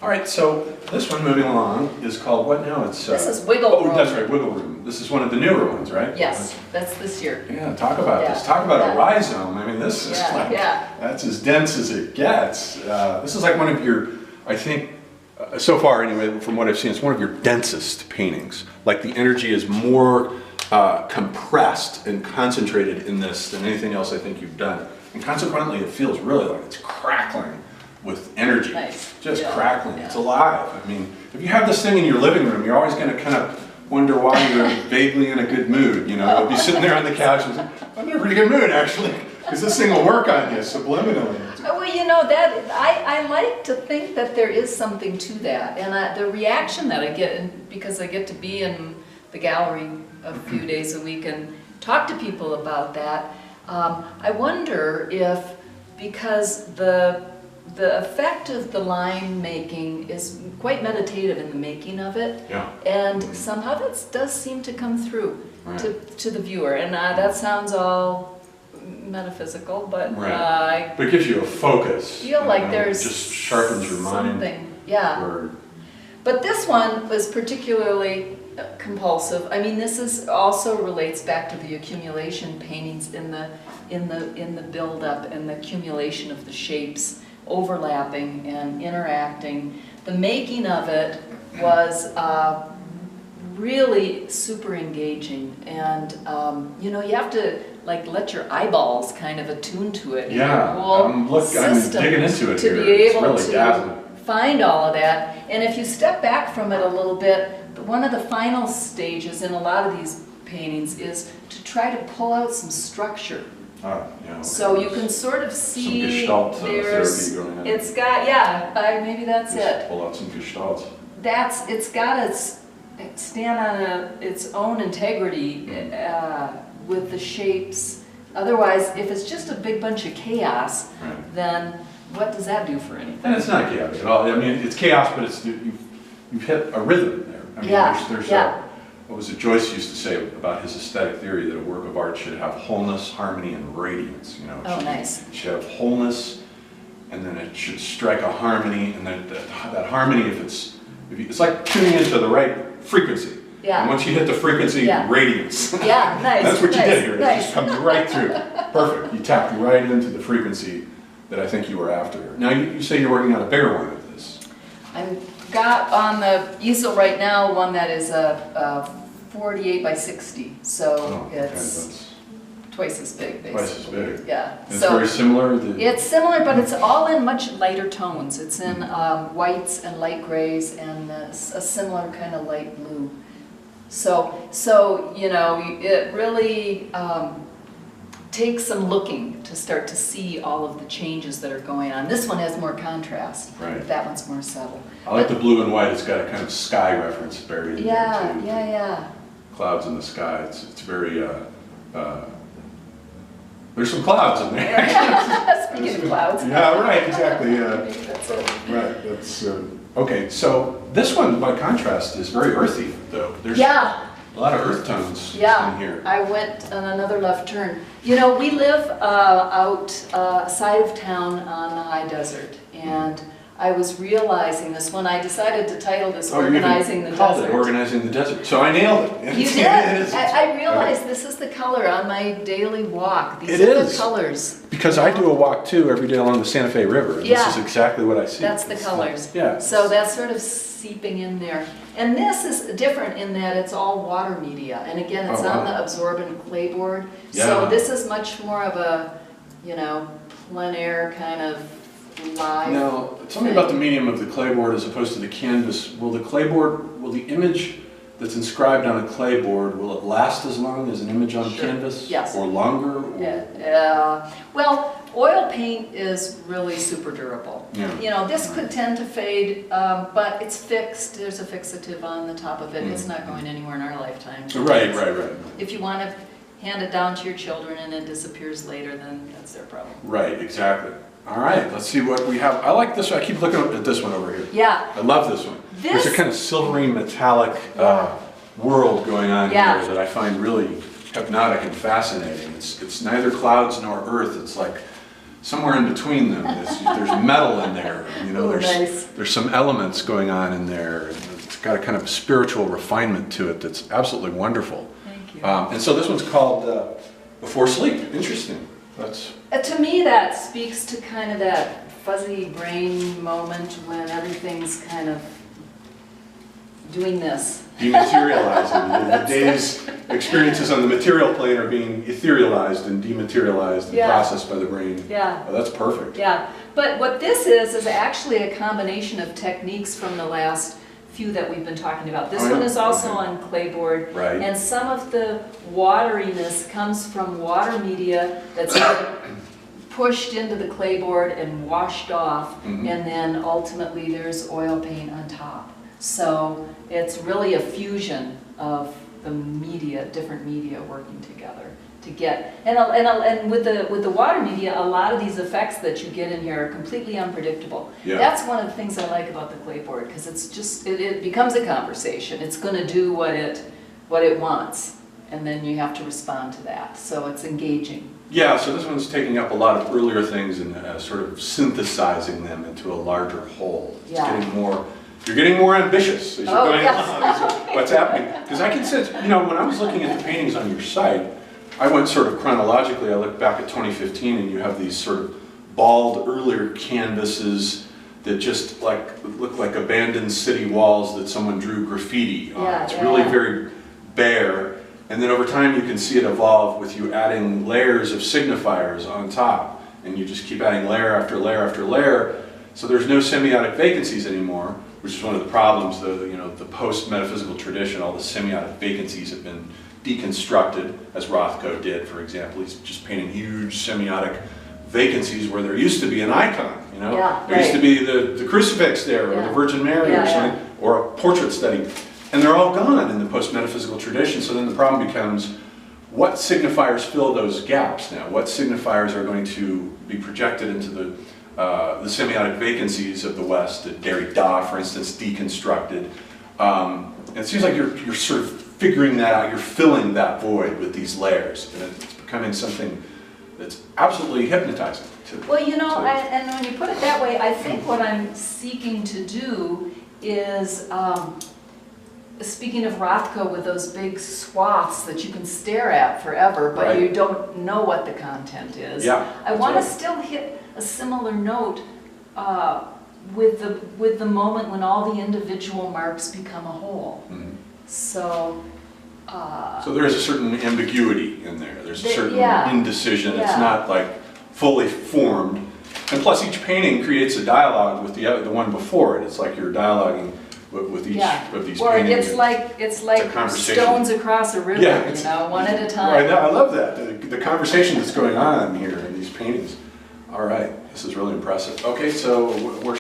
All right, so this one moving along is called what now? It's this is Wiggle Room. Oh, that's right, Wiggle Room. This is one of the newer ones, right? Yes, that's this year. Yeah, talk about this. Talk about a rhizome. I mean, this is like, that's as dense as it gets. This is like one of your, I think, so far anyway, from what I've seen, it's one of your densest paintings. Like the energy is more compressed and concentrated in this than anything else I think you've done. And consequently, it feels really like it's crackling with energy. Nice. Just crackling. It's alive. I mean, if you have this thing in your living room, you're always going to kind of wonder why you're vaguely in a good mood. You know, you'll be sitting there on the couch and say, I'm in a pretty good mood, actually, because this thing will work on you subliminally. Well, you know, that I like to think that there is something to that. And the reaction that I get, because I get to be in the gallery a few days a week and talk to people about that, I wonder if, because the effect of the line making is quite meditative in the making of it, and somehow that does seem to come through to the viewer. And that sounds all metaphysical, but but it gives you a focus. Feel like there's just sharpens your mind. But this one was particularly compulsive. I mean, this is also relates back to the accumulation paintings in the build-up and the accumulation of the shapes overlapping and interacting. The making of it was really super engaging, and you know, you have to like let your eyeballs kind of attune to it. I'm digging into it to here. Be able it's really dazzling. Find all of that. And if you step back from it a little bit, one of the final stages in a lot of these paintings is to try to pull out some structure. So you can sort of see some Gestalt therapy going on. It's got, maybe that's it. Pull out some Gestalt. It's got its stand on its own integrity with the shapes. Otherwise, if it's just a big bunch of chaos, then what does that do for anything? And it's not chaotic at all. I mean, it's chaos, but it's you've hit a rhythm there. I mean, there's what was it Joyce used to say about his aesthetic theory, that a work of art should have wholeness, harmony, and radiance. You know, it should have wholeness, and then it should strike a harmony, and then that harmony, it's like tuning into the right frequency. And once you hit the frequency, radiance. That's what you did here. It just comes right through. Perfect. You tapped right into the frequency that I think you were after. Now you say you're working on a bigger one of this. I've got on the easel right now one that is a 48 by 60, so it's twice as big, basically. Twice as big. It's very similar? It's similar, but it's all in much lighter tones. It's in whites and light grays and a similar kind of light blue. So you know, it really takes some looking to start to see all of the changes that are going on. This one has more contrast. That one's more subtle. I like the blue and white. It's got a kind of sky reference buried in there too. Clouds in the sky. It's very. There's some clouds in there. Speaking of clouds. Exactly. That's it. That's okay. So this one, by contrast, is very earthy, though. There's a lot of earth tones in here. I went on another left turn. You know, we live outside of town on the high desert, and I was realizing this when I decided to title this Organizing the Desert. Called it Organizing the Desert. So I nailed it. You did. I realized this is the color on my daily walk. These are the colors. Because I do a walk too every day along the Santa Fe River. And this is exactly what I see. That's the colors. So that's sort of seeping in there. And this is different in that it's all water media. And again, it's on the absorbent clayboard. So this is much more of a, you know, plein air kind of live. Now, tell me about the medium of the clayboard as opposed to the canvas. Will the image that's inscribed on a clayboard, will it last as long as an image on canvas? Yes. Or longer? Well, oil paint is really super durable. You know, this could tend to fade, but it's fixed. There's a fixative on the top of it. It's not going anywhere in our lifetime. Right. If you want to hand it down to your children and it disappears later, then that's their problem. Right, exactly. All right, let's see what we have. I like this one. I keep looking at this one over here. I love this one. There's a kind of silvery metallic world going on here that I find really hypnotic and fascinating. It's neither clouds nor earth. It's like somewhere in between them, there's metal in there. You know, Nice. there's some elements going on in there. It's got a kind of spiritual refinement to it that's absolutely wonderful. Thank you. And so this one's called Before Sleep. Interesting. That's To me, that speaks to kind of that fuzzy brain moment when everything's kind of doing this. dematerializing. The day's experiences on the material plane are being etherealized and dematerialized and processed by the brain. Yeah. Oh, that's perfect. Yeah, but what this is actually a combination of techniques from the last few that we've been talking about. This one is also on clapboard, Right. and some of the wateriness comes from water media that's pushed into the clapboard and washed off, and then ultimately there's oil paint on top. So it's really a fusion of the media, different media working together to get, and with the water media, a lot of these effects that you get in here are completely unpredictable. Yeah. That's one of the things I like about the clapboard, because it's just, it becomes a conversation. It's going to do what it wants, and then you have to respond to that. So it's engaging. Yeah, so this one's taking up a lot of earlier things and sort of synthesizing them into a larger whole. It's getting more, you're getting more ambitious as you're going along. What's happening? Because I can sense, you know, when I was looking at the paintings on your site, I went sort of chronologically. I looked back at 2015, and you have these sort of bald earlier canvases that just look like abandoned city walls that someone drew graffiti on. It's really very bare. And then over time you can see it evolve with you adding layers of signifiers on top. And you just keep adding layer after layer after layer. So there's no semiotic vacancies anymore, which is one of the problems. The post-metaphysical tradition, all the semiotic vacancies have been deconstructed, as Rothko did, for example. He's just painting huge semiotic vacancies where there used to be an icon. You know, there used to be the crucifix there, or the Virgin Mary, or something, or a portrait study, and they're all gone in the post-metaphysical tradition. So then the problem becomes, what signifiers fill those gaps now? What signifiers are going to be projected into the semiotic vacancies of the West that Derrida, for instance, deconstructed? And it seems like you're sort of figuring that out. You're filling that void with these layers, and it's becoming something that's absolutely hypnotizing. Well, you know, and when you put it that way, I think what I'm seeking to do is, speaking of Rothko, with those big swaths that you can stare at forever, but you don't know what the content is. I want to still hit a similar note with the moment when all the individual marks become a whole. So there is a certain ambiguity in there. There's a certain indecision. It's not like fully formed. And plus, each painting creates a dialogue with the one before it. It's like you're dialoguing with each of these paintings. It's like stones across a river, you know, one at a time. I love that. The conversation that's going on here in these paintings. All right, this is really impressive. Okay, so we're